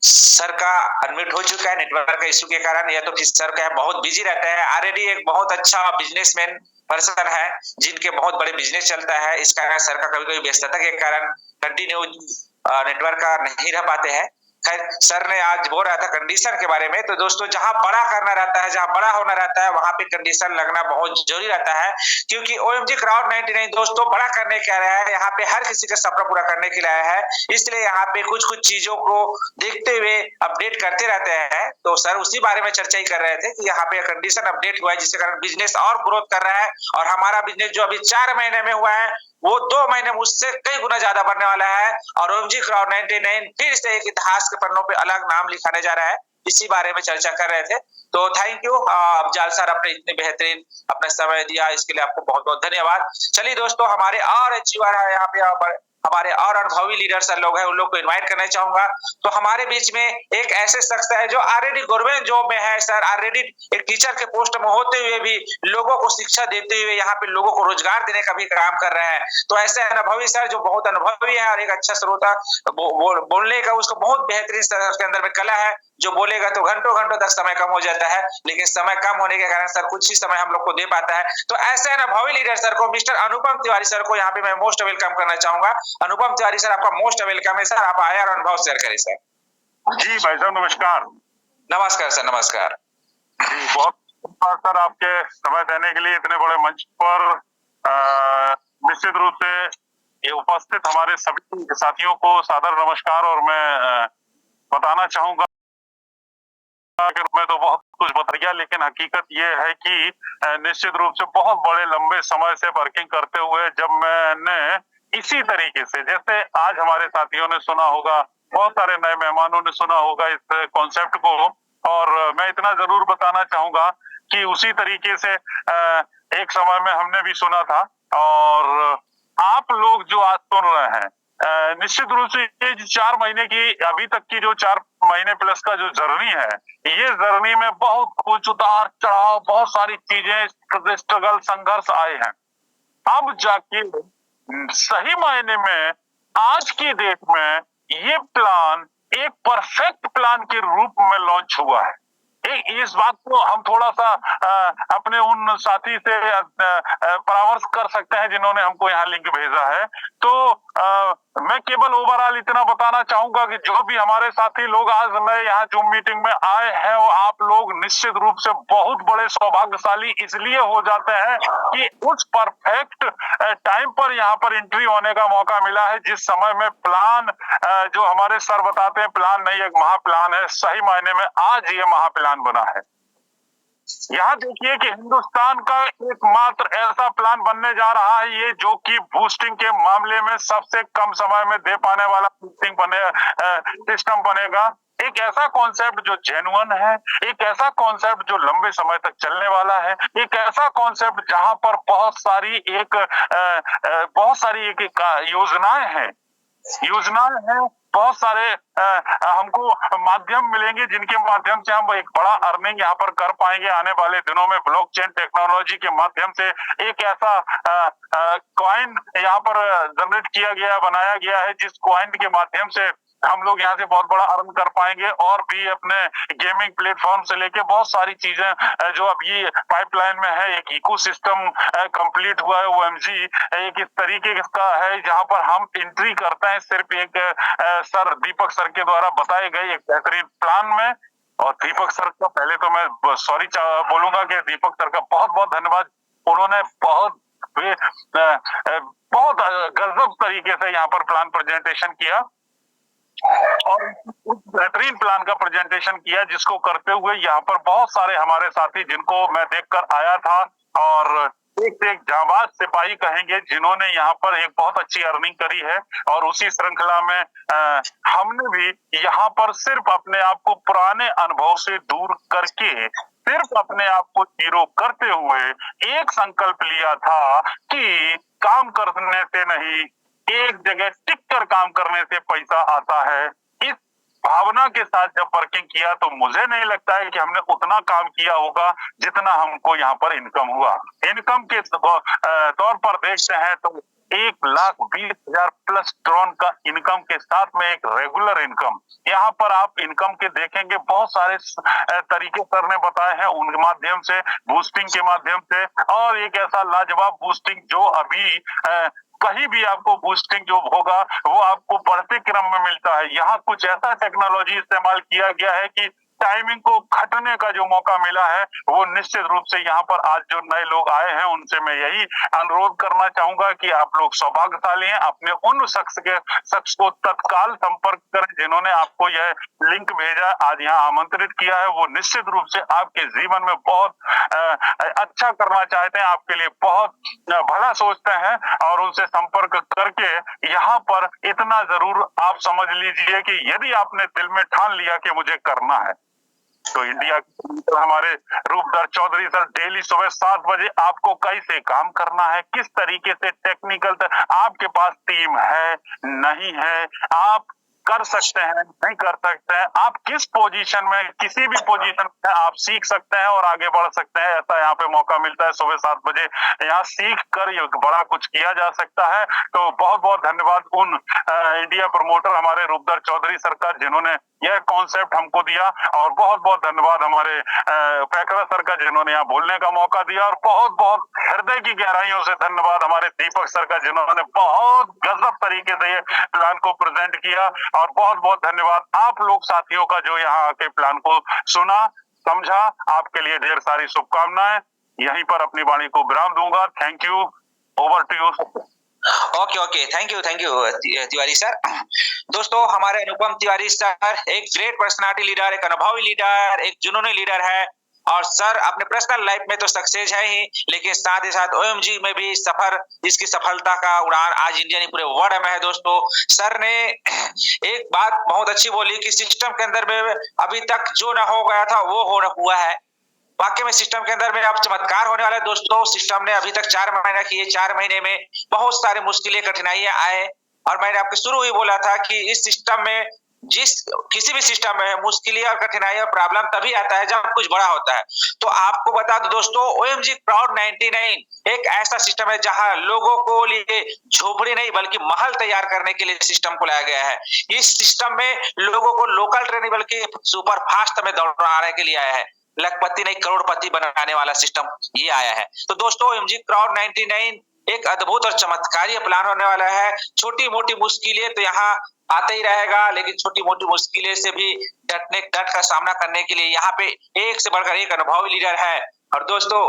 सर का अनम्यूट हो चुका है नेटवर्क का इशू के कारण, या तो फिर सर का बहुत बिजी रहता है। ऑलरेडी एक बहुत अच्छा बिजनेसमैन पर्सन है जिनके बहुत बड़े बिजनेस चलता है, इस कारण सर का कभी कभी व्यस्तता के कारण कंटिन्यू नेटवर्क का नहीं रह पाते हैं। खैर, सर ने आज बोल रहा था कंडीशन के बारे में। तो दोस्तों, जहां बड़ा करना रहता है, जहां बड़ा होना रहता है, वहां पे कंडीशन लगना बहुत जरूरी रहता है। क्योंकि OMG क्राउड 99 दोस्तों बड़ा करने के आया है, यहाँ पे हर किसी का सपना पूरा करने के लिए आया है। इसलिए यहाँ पे कुछ कुछ चीजों को देखते हुए अपडेट करते रहते हैं। तो सर उसी बारे में चर्चा ही कर रहे थे कि यहाँ पे कंडीशन अपडेट हुआ है जिसके कारण बिजनेस और ग्रोथ कर रहा है। और हमारा बिजनेस जो अभी 4 महीने में हुआ है, वो 2 महीने में उससे कई गुना ज्यादा बढ़ने वाला है। और OMG क्राउड 99 फिर से एक इतिहास के पन्नों पे अलग नाम लिखाने जा रहा है। इसी बारे में चर्चा कर रहे थे। तो थैंक यू अफजाल सर, आपने इतने बेहतरीन अपना समय दिया, इसके लिए आपको बहुत बहुत धन्यवाद। चलिए दोस्तों, हमारे और अचीवर है यहाँ पे, हमारे और अनुभवी लीडर सर लोग हैं, उन लोग को इनवाइट करना चाहूंगा। तो हमारे बीच में एक ऐसे शख्स है जो ऑलरेडी गवर्नमेंट जॉब में है सर, ऑलरेडी एक टीचर के पोस्ट में होते हुए भी लोगों को शिक्षा देते हुए यहाँ पे लोगों को रोजगार देने का भी काम कर रहे हैं। तो ऐसे अनुभवी सर जो बहुत अनुभवी है और एक अच्छा श्रोता, बोलने का उसको बहुत बेहतरीन सर के अंदर में कला है, जो बोलेगा तो घंटों घंटों तक समय कम हो जाता है, लेकिन समय कम होने के कारण सर कुछ ही समय हम लोग को दे पाता है। तो ऐसे अनुभवी लीडर सर को, मिस्टर अनुपम तिवारी सर को यहाँ पे मैं मोस्ट वेलकम करना चाहूंगा। अनुपम तिवारी सर, आपका मोस्ट वेलकम है सर, आप आए और अनुभव शेयर करें सर। जी भाई साहब, नमस्कार। नमस्कार सर, नमस्कार जी, बहुत धन्यवाद सर आपके समय देने के लिए इतने बड़े मंच पर। निश्चित रूप से ये उपस्थित हमारे सभी साथियों को सादर नमस्कार। और मैं बताना चाहूंगा कि मैं तो बहुत कुछ बता गया, लेकिन हकीकत ये है कि निश्चित रूप से बहुत बड़े लंबे समय से वर्किंग करते हुए जब मैंने इसी तरीके से, जैसे आज हमारे साथियों ने सुना होगा, बहुत सारे नए मेहमानों ने सुना होगा इस कॉन्सेप्ट को, और मैं इतना जरूर बताना चाहूंगा कि उसी तरीके से एक समय में हमने भी सुना था। और आप लोग जो आज सुन रहे हैं, निश्चित रूप से ये 4 महीने की, अभी तक की जो 4 महीने प्लस का जो जर्नी है, ये जर्नी में बहुत कुछ उतार चढ़ाव, बहुत सारी चीजें, स्ट्रगल, संघर्ष आए हैं। अब जाके सही मायने में आज की डेट में ये प्लान एक परफेक्ट प्लान के रूप में लॉन्च हुआ है। इस बात को हम थोड़ा सा अपने उन साथी से परामर्श कर सकते हैं जिन्होंने हमको यहाँ लिंक भेजा है। तो मैं केवल ओवरऑल इतना बताना चाहूंगा कि जो भी हमारे साथी लोग आज नए यहाँ जूम मीटिंग में आए हैं, और आप लोग निश्चित रूप से बहुत बड़े सौभाग्यशाली इसलिए हो जाते हैं कि उस परफेक्ट टाइम पर यहाँ पर एंट्री होने का मौका मिला है, जिस समय में प्लान जो हमारे सर बताते हैं, प्लान नहीं एक महाप्लान है। सही मायने में आज ये महाप्लान बना है। यहाँ देखिए कि हिंदुस्तान का एकमात्र ऐसा प्लान बनने जा रहा है ये, जो कि बूस्टिंग के मामले में सबसे कम समय में दे पाने वाला बूस्टिंग सिस्टम बनेगा। एक ऐसा कॉन्सेप्ट जो जेन्युइन है, एक ऐसा कॉन्सेप्ट जो लंबे समय तक चलने वाला है, एक ऐसा कॉन्सेप्ट जहां पर बहुत सारी योजनाएं हैं, बहुत सारे हमको माध्यम मिलेंगे जिनके माध्यम से हम एक बड़ा अर्निंग यहाँ पर कर पाएंगे आने वाले दिनों में। ब्लॉकचेन टेक्नोलॉजी के माध्यम से एक ऐसा कॉइन यहाँ पर जनरेट किया गया, बनाया गया है, जिस कॉइन के माध्यम से हम लोग यहाँ से बहुत बड़ा अर्न कर पाएंगे और भी अपने गेमिंग प्लेटफॉर्म से लेके बहुत सारी चीजें जो अभी पाइपलाइन में है। एक इकोसिस्टम कंप्लीट हुआ है। ओएमजी एक इस तरीके का है जहां पर हम एंट्री करते हैं सिर्फ एक सर दीपक सर के द्वारा बताए गए एक बेहतरीन प्लान में। और दीपक सर का पहले तो मैं सॉरी बोलूंगा कि दीपक सर का बहुत बहुत धन्यवाद। उन्होंने बहुत गजब तरीके से यहाँ पर प्लान प्रेजेंटेशन किया और उस बेहतरीन प्लान का प्रेजेंटेशन किया जिसको करते हुए यहाँ पर बहुत सारे हमारे साथी जिनको मैं देखकर आया था और एक से एक जांबाज सिपाही कहेंगे जिन्होंने यहाँ पर एक बहुत अच्छी अर्निंग करी है। और उसी श्रृंखला में हमने भी यहाँ पर सिर्फ अपने आप को पुराने अनुभव से दूर करके सिर्फ अपने आप को हीरो करते हुए एक संकल्प लिया था कि काम करने से नहीं, एक जगह टिक कर काम करने से पैसा आता है। इस भावना के साथ जब वर्किंग किया तो मुझे नहीं लगता है कि हमने उतना काम किया होगा जितना हमको यहाँ पर इनकम हुआ। इनकम के तौर पर देखते हैं तो 1,20,000 प्लस ड्रोन का इनकम के साथ में एक रेगुलर इनकम। यहाँ पर आप इनकम के देखेंगे बहुत सारे तरीके सर ने बताए हैं, उनके माध्यम से बूस्टिंग के माध्यम से। और एक ऐसा लाजवाब बूस्टिंग जो अभी कहीं भी आपको बूस्टिंग जो होगा वो आपको बढ़ते क्रम में मिलता है। यहाँ कुछ ऐसा टेक्नोलॉजी इस्तेमाल किया गया है कि टाइमिंग को घटने का जो मौका मिला है वो निश्चित रूप से यहाँ पर आज जो नए लोग आए हैं उनसे मैं यही अनुरोध करना चाहूंगा कि आप लोग सौभाग्यशाली हैं। अपने उन शख्स को तत्काल संपर्क करें जिन्होंने आपको यह लिंक भेजा, आज यहाँ आमंत्रित किया है। वो निश्चित रूप से आपके जीवन में बहुत अच्छा करना चाहते हैं, आपके लिए बहुत भला सोचते हैं और उनसे संपर्क करके यहाँ पर इतना जरूर आप समझ लीजिए कि यदि आपने दिल में ठान लिया कि मुझे करना है तो इंडिया के हमारे रूपधर चौधरी सर डेली सुबह 7 बजे आपको कैसे काम करना है, किस तरीके से टेक्निकल आपके पास टीम है नहीं है, आप कर सकते हैं नहीं कर सकते हैं, आप किस पोजीशन में किसी भी पोजीशन में आप सीख सकते हैं और आगे बढ़ सकते हैं। ऐसा यहाँ पे मौका मिलता है सुबह 7 बजे, यहाँ सीख कर बड़ा कुछ किया जा सकता है। तो बहुत बहुत धन्यवाद उन इंडिया प्रमोटर हमारे रूपधर चौधरी सरकार जिन्होंने यह कॉन्सेप्ट हमको दिया। और बहुत बहुत धन्यवाद हमारे पैकरा सर का जिन्होंने यहाँ बोलने का मौका दिया। और बहुत बहुत हृदय की गहराइयों से धन्यवाद हमारे दीपक सर का जिन्होंने बहुत गजब तरीके से ये प्लान को प्रेजेंट किया। और बहुत बहुत धन्यवाद आप लोग साथियों का जो यहाँ आके प्लान को सुना समझा। आपके लिए ढेर सारी शुभकामनाएं। यहीं पर अपनी वाणी को विराम दूंगा। Thank you, over to you. Okay, thank you Tiwari sir. दोस्तों हमारे अनुपम तिवारी सर एक ग्रेट पर्सनालिटी लीडर, एक अनुभवी लीडर, एक जुनूनी लीडर है। और सर अपने पर्सनल लाइफ में तो सक्सेस है ही, लेकिन साथ ही साथ ओएमजी में भी इसकी सफलता का उड़ान आज इंडिया नहीं पूरे वर्ल्ड में है। दोस्तों सर ने एक बात बहुत अच्छी बोली कि सिस्टम के अंदर में अभी तक जो ना हो गया था वो हुआ है। वाकई में सिस्टम के अंदर में अब चमत्कार होने वाला है। दोस्तों सिस्टम ने अभी तक 4 महीना किए, 4 महीने में बहुत सारे मुश्किलें कठिनाइयां आए। और मैंने आपको शुरू ही बोला था कि इस सिस्टम में किसी भी सिस्टम में मुश्किलें और कठिनाइयां प्रॉब्लम तभी आता है जब कुछ बड़ा होता है। तो आपको बता दो दोस्तों, ओएमजी क्राउड 99 एक ऐसा सिस्टम है जहां लोगों को लिए झोपड़ी नहीं बल्कि महल तैयार करने के लिए सिस्टम को लाया गया है। इस सिस्टम में लोगों को लोकल ट्रेन बल्कि सुपर फास्ट में दौड़ाने के लिए आया है। लखपति नहीं करोड़पति बनाने वाला सिस्टम ये आया है। तो दोस्तों ओएमजी क्राउड 99 एक अद्भुत और चमत्कारी प्लान होने वाला है। छोटी मोटी मुश्किलें तो यहाँ आते ही रहेगा, लेकिन छोटी मोटी मुश्किलें से भी डट का सामना करने के लिए यहाँ पे एक से बढ़कर एक अनुभवी लीडर है। और दोस्तों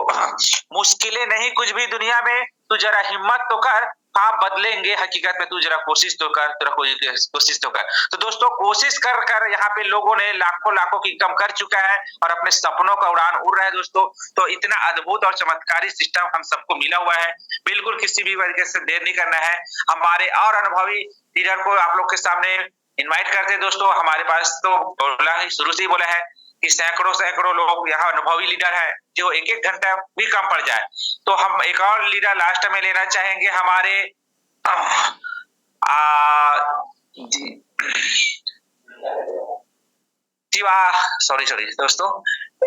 मुश्किलें नहीं कुछ भी दुनिया में, तू जरा हिम्मत तो कर, हाँ बदलेंगे हकीकत में, तू जरा कोशिश तो कर, तेरा कोशिश तो कर। तो दोस्तों कोशिश कर यहाँ पे लोगों ने लाखों की इनकम कर चुका है और अपने सपनों का उड़ान उड़ रहा है। दोस्तों तो इतना अद्भुत और चमत्कारी सिस्टम हम सबको मिला हुआ है, बिल्कुल किसी भी तरीके से देर नहीं करना है। हमारे और अनुभवी लीडर को आप लोग के सामने इन्वाइट करते हैं। दोस्तों हमारे पास तो बोला ही शुरू से ही बोला है कि सैकड़ों लोग यहाँ अनुभवी लीडर है जो एक घंटा भी कम पड़ जाए। तो हम एक और लीडर लास्ट में लेना चाहेंगे हमारे सॉरी दोस्तों,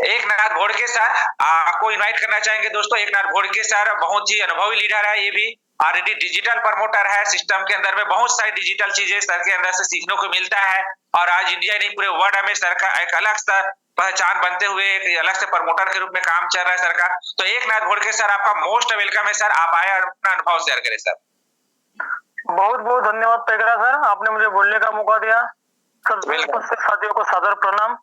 एकनाथ घोड़के सर आपको इनवाइट करना चाहेंगे। दोस्तों एकनाथ घोड़के सर बहुत ही अनुभवी लीडर है, ये भी ऑलरेडी डिजिटल प्रमोटर है। सिस्टम के अंदर में बहुत सारी डिजिटल चीजें सर के अंदर से सीखने को मिलता है और आज इंडिया नहीं पूरे वर्ल्ड में सर का एक अलग सा पहचान बनते हुए एक अलग से प्रमोटर के रूप में काम चल रहा है सर का। तो एकनाथ घोड़के सर आपका मोस्ट वेलकम है सर, आप आए और अपना अनुभव शेयर करें सर। बहुत बहुत धन्यवाद पेगड़ा सर, आपने मुझे बोलने का मौका दिया। सभी साथियों को सादर प्रणाम।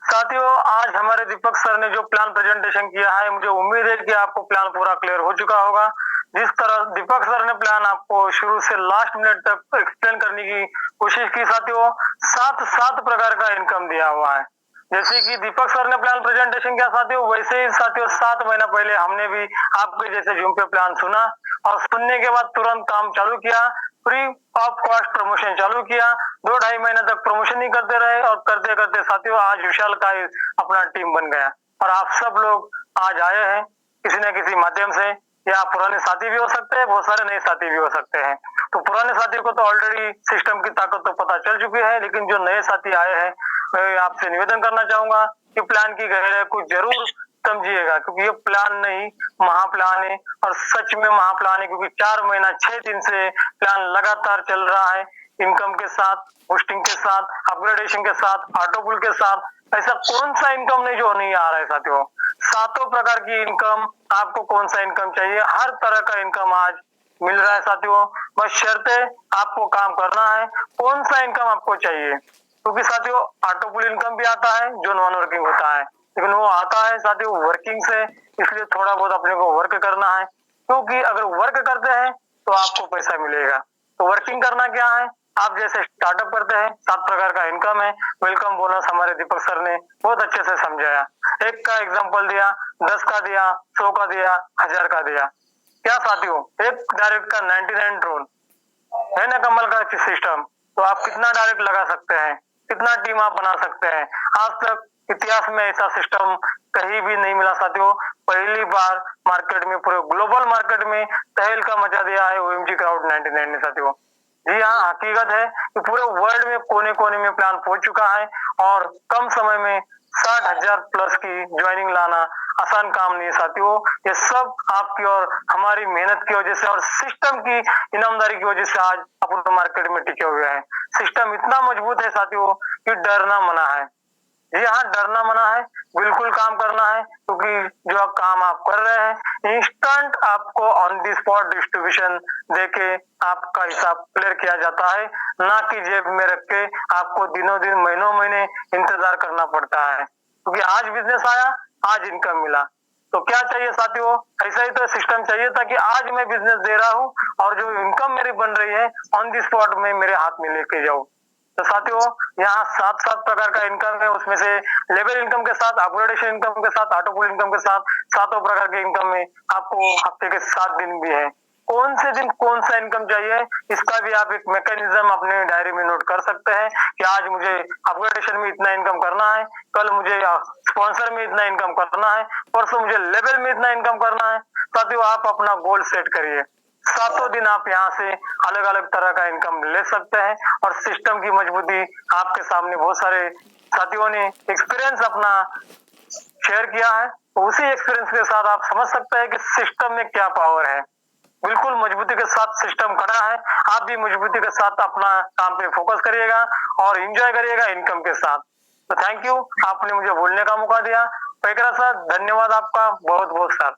साथियों, आज हमारे दीपक सर ने जो प्लान प्रेजेंटेशन किया है, मुझे उम्मीद है कि आपको प्लान पूरा क्लियर हो चुका होगा। जिस तरह दीपक सर ने प्लान आपको शुरू से लास्ट मिनट तक एक्सप्लेन करने की कोशिश की साथियों, सात प्रकार का इनकम दिया हुआ है। जैसे कि दीपक सर ने प्लान प्रेजेंटेशन किया साथियों, वैसे ही साथियों 7 महीना पहले हमने भी आपके जैसे जूम पे प्लान सुना और सुनने के बाद तुरंत काम चालू किया। फ्री ऑफ कॉस्ट प्रमोशन चालू किया। 2-2.5 महीने तक प्रमोशन ही करते रहे और करते करते साथियों आज विशाल का अपना टीम बन गया और आप सब लोग आज आए हैं किसी न किसी माध्यम से। या पुराने साथी भी हो सकते हैं, बहुत सारे नए साथी भी हो सकते हैं। तो पुराने साथियों को तो ऑलरेडी सिस्टम की ताकत तो पता चल चुकी है, लेकिन जो नए साथी आए हैं मैं आपसे निवेदन करना चाहूंगा कि प्लान की गहराई को जरूर समझिएगा, क्योंकि ये प्लान नहीं महाप्लान है और सच में महाप्लान है, क्योंकि 4 महीना 6 दिन से प्लान लगातार चल रहा है। इनकम के साथ, होस्टिंग के साथ, अपग्रेडेशन के साथ, ऑटोपुल के साथ, ऐसा कौन सा इनकम नहीं जो नहीं आ रहा है साथियों। 7 प्रकार की इनकम, आपको कौन सा इनकम चाहिए, हर तरह का इनकम आज मिल रहा है साथियों। बस शर्ते आपको काम करना है, कौन सा इनकम आपको चाहिए। क्योंकि साथियों ऑटोपुल इनकम भी आता है जो नॉन वर्किंग होता है, लेकिन वो आता है साथियों वर्किंग से, इसलिए थोड़ा बहुत अपने को वर्क करना है। क्योंकि अगर वर्क करते हैं तो आपको पैसा मिलेगा। तो वर्किंग करना क्या है, आप जैसे स्टार्टअप करते हैं 7 प्रकार का इनकम है। वेलकम बोनस हमारे दीपक सर ने बहुत अच्छे से समझाया, एक का एग्जांपल दिया, 10 का दिया, 100 का दिया, 1000 का दिया। क्या साथियों, एक डायरेक्ट का 99 ड्रोन है ना कमल का सिस्टम, तो आप कितना डायरेक्ट लगा सकते हैं, कितना टीम आप बना सकते हैं। आज तक इतिहास में ऐसा सिस्टम कहीं भी नहीं मिला साथियों। पहली बार मार्केट में, पूरे ग्लोबल मार्केट में तहलका मचा दिया है OMG क्राउड 99 ने साथियों। जी हाँ, हकीकत है कि पूरे वर्ल्ड में कोने कोने में प्लान पहुंच चुका है और कम समय में 60,000 प्लस की ज्वाइनिंग लाना आसान काम नहीं है साथियों। ये सब आपकी और हमारी मेहनत की वजह से और सिस्टम की ईमानदारी की वजह से आज अपन मार्केट में टिके हुए हैं। सिस्टम इतना मजबूत है साथियों कि डरना मना है। जी हाँ, डरना मना है, बिल्कुल काम करना है, क्योंकि जो काम आप कर रहे हैं इंस्टेंट आपको ऑन द स्पॉट डिस्ट्रीब्यूशन देके आपका हिसाब क्लियर किया जाता है, ना कि जेब में रख के आपको दिनों दिन महीनों महीने इंतजार करना पड़ता है। क्योंकि आज बिजनेस आया, आज इनकम मिला, तो क्या चाहिए साथियों, ऐसा ही तो सिस्टम चाहिए था कि आज मैं बिजनेस दे रहा हूँ और जो इनकम मेरी बन रही है ऑन द स्पॉट में मेरे हाथ में लेके जाऊं। तो साथियों यहाँ 7 प्रकार का इनकम है, उसमें से लेवल इनकम के साथ, अपग्रेडेशन इनकम के साथ, ऑटोपुल इनकम के साथ 7 प्रकार के इनकम में आपको हफ्ते के 7 दिन भी है। कौन से दिन कौन सा इनकम चाहिए, इसका भी आप एक मैकेनिज्म अपने डायरी में नोट कर सकते हैं कि आज मुझे अपग्रेडेशन में इतना इनकम करना है, कल मुझे स्पॉन्सर में इतना इनकम करना है, परसों मुझे लेवल में इतना इनकम करना है। साथियों आप अपना गोल सेट करिए, 7 दिन आप यहाँ से अलग अलग तरह का इनकम ले सकते हैं और सिस्टम की मजबूती आपके सामने बहुत सारे साथियों ने एक्सपीरियंस अपना शेयर किया है, तो उसी एक्सपीरियंस के साथ आप समझ सकते हैं कि सिस्टम में क्या पावर है। बिल्कुल मजबूती के साथ सिस्टम खड़ा है, आप भी मजबूती के साथ अपना काम पे फोकस करिएगा और एंजॉय करिएगा इनकम के साथ। तो थैंक यू, आपने मुझे बोलने का मौका दिया। पेगड़ा सर धन्यवाद आपका बहुत बहुत sir.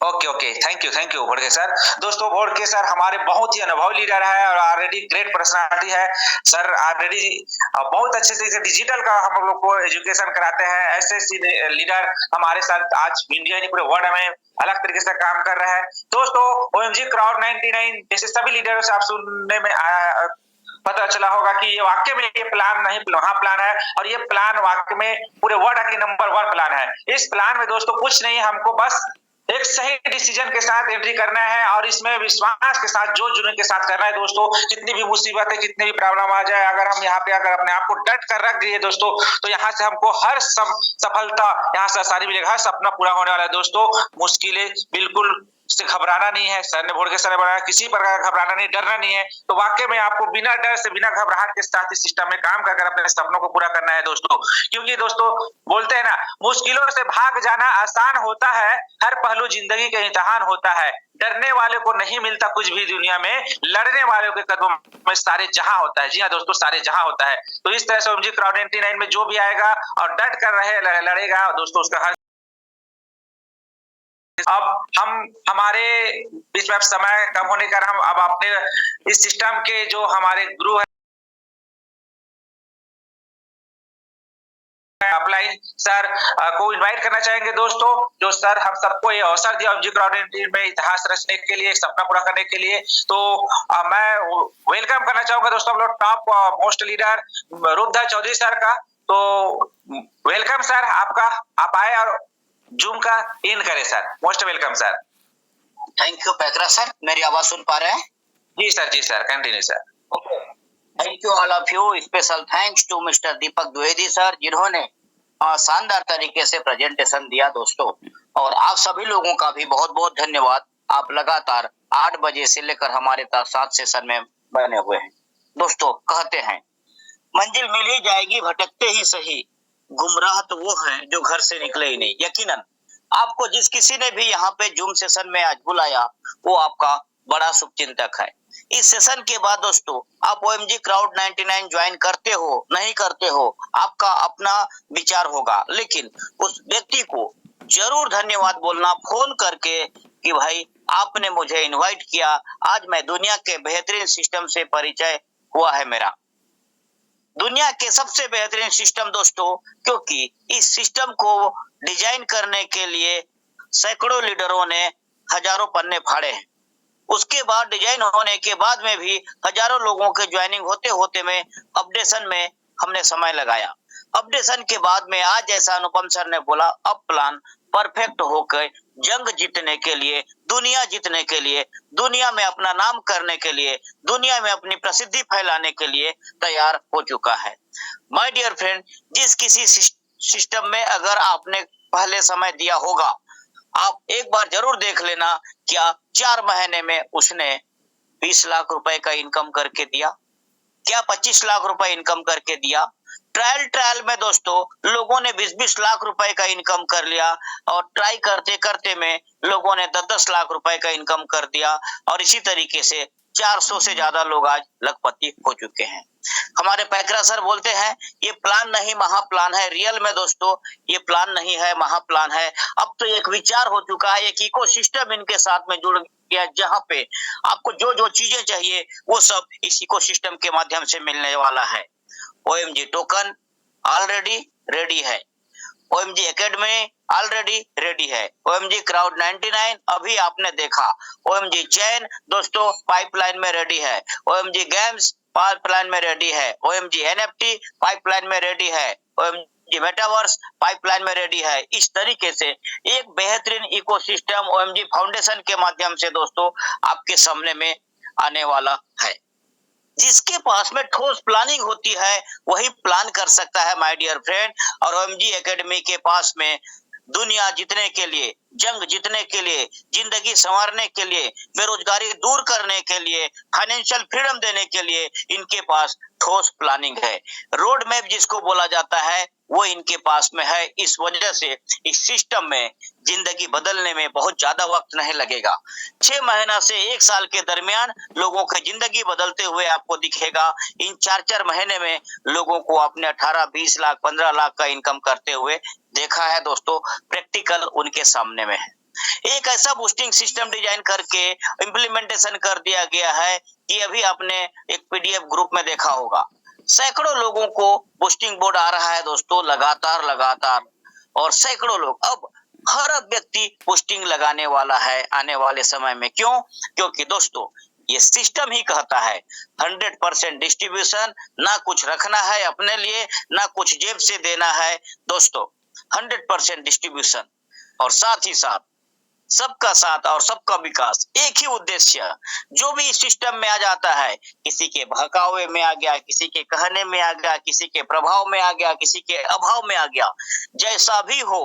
Okay thank you Ghodke sir. दोस्तों घोड़के सर हमारे बहुत ही अनुभवी लीडर है और ऑलरेडी ग्रेट पर्सनालिटी है सर। ऑलरेडी बहुत अच्छे से डिजिटल का हम लोग को एजुकेशन कराते हैं। ऐसे लीडर हमारे साथ आज इंडिया नहीं पूरे वर्ल्ड में अलग तरीके से काम कर रहे हैं। दोस्तों OMG क्राउड 99 जैसे सभी लीडरों से आप सुनने में आया, पता चला होगा कि ये वाकई में ये प्लान नहीं वहाँ प्लान है और ये प्लान वाकई में पूरे वर्ल्ड की नंबर 1 प्लान है। इस प्लान में दोस्तों कुछ नहीं, हमको बस एक सही डिसीजन के साथ एंट्री करना है और इसमें विश्वास के साथ जो जुनून के साथ करना है दोस्तों। कितनी भी मुसीबत है, कितनी भी प्रॉब्लम आ जाए, अगर हम यहाँ पे अगर अपने आप को डट कर रख दिए दोस्तों, तो यहाँ से हमको हर सफलता यहाँ से आसानी मिलेगा, हर सपना पूरा होने वाला है दोस्तों। मुश्किलें बिल्कुल से घबराना नहीं है। सर ने वोट के समय बनाया, किसी प्रकार का घबराना नहीं, डरना नहीं है। तो वाकई में आपको बिना डर से, बिना घबराहट के साथ इस सिस्टम में काम कर अपने सपनों को पूरा करना है दोस्तों। क्योंकि दोस्तों बोलते हैं ना, मुश्किलों से भाग जाना आसान होता है, हर पहलू जिंदगी का इम्तिहान होता है। डरने वाले को नहीं मिलता कुछ भी दुनिया में, लड़ने वालों के कदमों में सारे जहां होता है। जी हाँ दोस्तों, सारे जहां होता है। तो इस तरह से ओएमजी क्राउड 99 में जो भी आएगा और डट कर लड़ेगा दोस्तों, उसका हर अब हमारे बीच में अब समय कम होने के कारण हम अब अपने इस सिस्टम के जो हमारे गुरु है अपलाइन सर को इनवाइट करना चाहेंगे दोस्तों। जो सर हम सबको ये अवसर दिया ओएमजी क्राउड 99 में इतिहास रचने के लिए, सपना पूरा करने के लिए। तो मैं वेलकम करना चाहूंगा दोस्तों हम लोग top most leader Roopdhar Chaudhary sir का। तो वेलकम सर आपका, आप आए और जूम का इन करें sir. Most welcome sir. Thank you Paikra sir, मेरी आवाज सुन पा रहे हैं? जी sir, continue sir. Thank you all of you. Special thanks to mister Deepak Dwivedi sir, जिन्होंने शानदार तरीके से प्रेजेंटेशन दिया दोस्तों। और आप सभी लोगों का भी बहुत बहुत धन्यवाद। आप लगातार 8 बजे से लेकर हमारे 7 सेशन में बने हुए हैं दोस्तों। कहते हैं मंजिल मिल ही जाएगी भटकते ही सही, गुमराह तो वो है जो घर से निकले ही नहीं। यकीनन आपको जिस किसी ने भी यहाँ पे जूम सेशन में आज बुलाया, वो आपका बड़ा शुभचिंतक है। इस सेशन के बाद दोस्तों आप ओएमजी क्राउड 99 ज्वाइन करते हो नहीं करते हो, आपका अपना विचार होगा, लेकिन उस व्यक्ति को जरूर धन्यवाद बोलना फोन करके कि भाई आपने मुझे इनवाइट किया। आज मैं दुनिया के बेहतरीन सिस्टम से परिचय हुआ है मेरा, दुनिया के सबसे बेहतरीन सिस्टम दोस्तों। क्योंकि इस सिस्टम को डिजाइन करने के लिए सैकड़ों लीडरों ने हजारों पन्ने फाड़े हैं। उसके बाद डिजाइन होने के बाद में भी हजारों लोगों के ज्वाइनिंग होते होते में अपडेशन में हमने समय लगाया। अपडेशन के बाद में आज जैसा अनुपम सर ने बोला, अब प्लान परफेक्ट होकर जंग जीतने के लिए, दुनिया जीतने के लिए, दुनिया में अपना नाम करने के लिए, दुनिया में अपनी प्रसिद्धि फैलाने के लिए तैयार हो चुका है। माय डियर फ्रेंड, जिस किसी सिस्टम में अगर आपने पहले समय दिया होगा, आप एक बार जरूर देख लेना, क्या 4 महीने में उसने 20 लाख रुपए का इनकम करके दिया, क्या 25 लाख रुपए इनकम करके दिया। ट्रायल में दोस्तों लोगों ने 20-20 लाख रुपए का इनकम कर लिया, और ट्राई करते करते में लोगों ने 10-10 लाख रुपए का इनकम कर दिया। और इसी तरीके से 400 से ज्यादा लोग आज लखपति हो चुके हैं। हमारे पैकरा सर बोलते हैं ये प्लान नहीं महाप्लान है। रियल में दोस्तों ये प्लान नहीं है, महाप्लान है। अब तो एक विचार हो चुका है, एक इकोसिस्टम इनके साथ में जुड़ गया, जहां पे आपको जो जो चीजें चाहिए वो सब इस इकोसिस्टम के माध्यम से मिलने वाला है। ओएमजी टोकन ऑलरेडी रेडी है, ओएमजी एकेडमी ऑलरेडी रेडी है, ओएमजी क्राउड 99 अभी आपने देखा, ओएमजी चैन दोस्तों पाइपलाइन में रेडी है, ओएमजी गेम्स पाइपलाइन में रेडी है, ओएमजी एनएफटी पाइपलाइन में रेडी है, ओएमजी मेटावर्स पाइपलाइन में रेडी है। इस तरीके से एक बेहतरीन इकोसिस्टम ओएमजी फाउंडेशन के माध्यम से दोस्तों आपके सामने में आने वाला है। जिसके पास में ठोस प्लानिंग होती है वही प्लान कर सकता है माय डियर फ्रेंड। और ओएमजी एकेडमी के पास में दुनिया जीतने के लिए, जंग जीतने के लिए, जिंदगी संवारने के लिए, बेरोजगारी दूर करने के लिए, फाइनेंशियल फ्रीडम देने के लिए इनके पास ठोस प्लानिंग है। रोड मैप जिसको बोला जाता है वो इनके पास में है। इस वजह से इस सिस्टम में जिंदगी बदलने में बहुत ज्यादा वक्त नहीं लगेगा। 6 महीना से 1 साल के दरमियान लोगों की जिंदगी बदलते हुए आपको दिखेगा। इन 4-4 महीने में लोगों को अपने 18, 20 लाख, 15 लाख का इनकम करते हुए देखा है दोस्तों। प्रैक्टिकल उनके सामने में है। एक ऐसा बूस्टिंग सिस्टम डिजाइन करके इम्प्लीमेंटेशन कर दिया गया है कि अभी आपने एक पीडीएफ ग्रुप में देखा होगा, सैकड़ों लोगों को बूस्टिंग बोर्ड आ रहा है दोस्तों लगातार, और सैकड़ों लोग, अब हर व्यक्ति बूस्टिंग लगाने वाला है आने वाले समय में। क्यों? क्योंकि दोस्तों ये सिस्टम ही कहता है 100% डिस्ट्रीब्यूशन, ना कुछ रखना है अपने लिए, ना कुछ जेब से देना है दोस्तों, 100% डिस्ट्रीब्यूशन। और साथ ही साथ सबका साथ और सबका विकास, एक ही उद्देश्य। जो भी इस सिस्टम में आ जाता है, किसी के बहकावे में आ गया, किसी के कहने में आ गया, किसी के प्रभाव में आ गया, किसी के अभाव में आ गया, जैसा भी हो,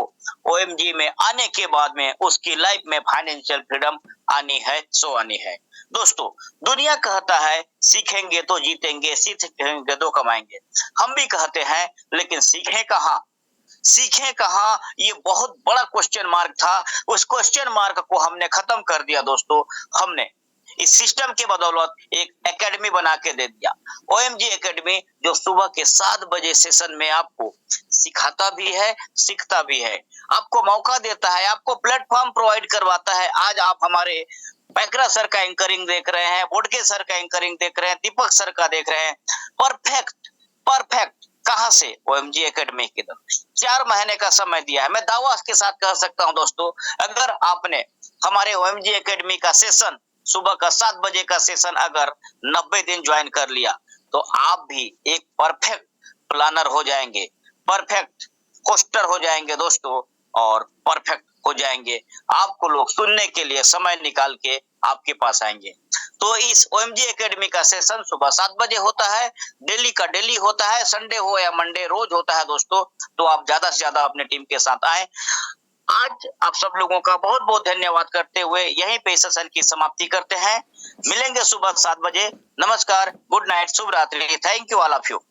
ओएमजी में आने के बाद में उसकी लाइफ में फाइनेंशियल फ्रीडम आनी है, सो आनी है। दोस्तों, दुनिया कहता है सीखेंगे तो जीतेंगे, सीखेंगे तो कमाएंगे। हम भी कहते हैं, लेकिन सीखें कहाँ, सीखें कहाँ, ये बहुत बड़ा क्वेश्चन मार्क था। उस क्वेश्चन मार्क को हमने खत्म कर दिया दोस्तों। हमने इस सिस्टम के बदौलत एक एकेडमी बना के दे दिया, ओएमजी एकेडमी, जो सुबह के 7 बजे सेशन में आपको सिखाता भी है, सीखता भी है, आपको मौका देता है, आपको प्लेटफॉर्म प्रोवाइड करवाता है। आज आप हमारे पैकरा सर का एंकरिंग देख रहे हैं, बोडके सर का एंकरिंग देख रहे हैं, दीपक सर का देख रहे हैं। परफेक्ट कहां से? ओएमजी एकेडमी की तरफ 4 महीने का समय दिया है। मैं दावा के साथ कह सकता हूं दोस्तों, अगर आपने हमारे ओएमजी एकेडमी का सेशन, सुबह का 7 बजे का सेशन अगर 90 दिन ज्वाइन कर लिया, तो आप भी एक परफेक्ट प्लानर हो जाएंगे, परफेक्ट होस्टर हो जाएंगे दोस्तों, और परफेक्ट हो जाएंगे। आपको लोग सुनने के लिए समय निकाल के आपके पास आएंगे। तो इस ओएमजी एकेडमी का सेशन सुबह 7 बजे होता है, डेली का डेली होता है, संडे हो या मंडे रोज होता है दोस्तों। तो आप ज्यादा से ज्यादा अपने टीम के साथ आए। आज आप सब लोगों का बहुत बहुत धन्यवाद करते हुए यहीं पे सेशन की समाप्ति करते हैं। मिलेंगे सुबह 7 बजे। नमस्कार, गुड नाइट, शुभ रात्रि। Thank you all of you.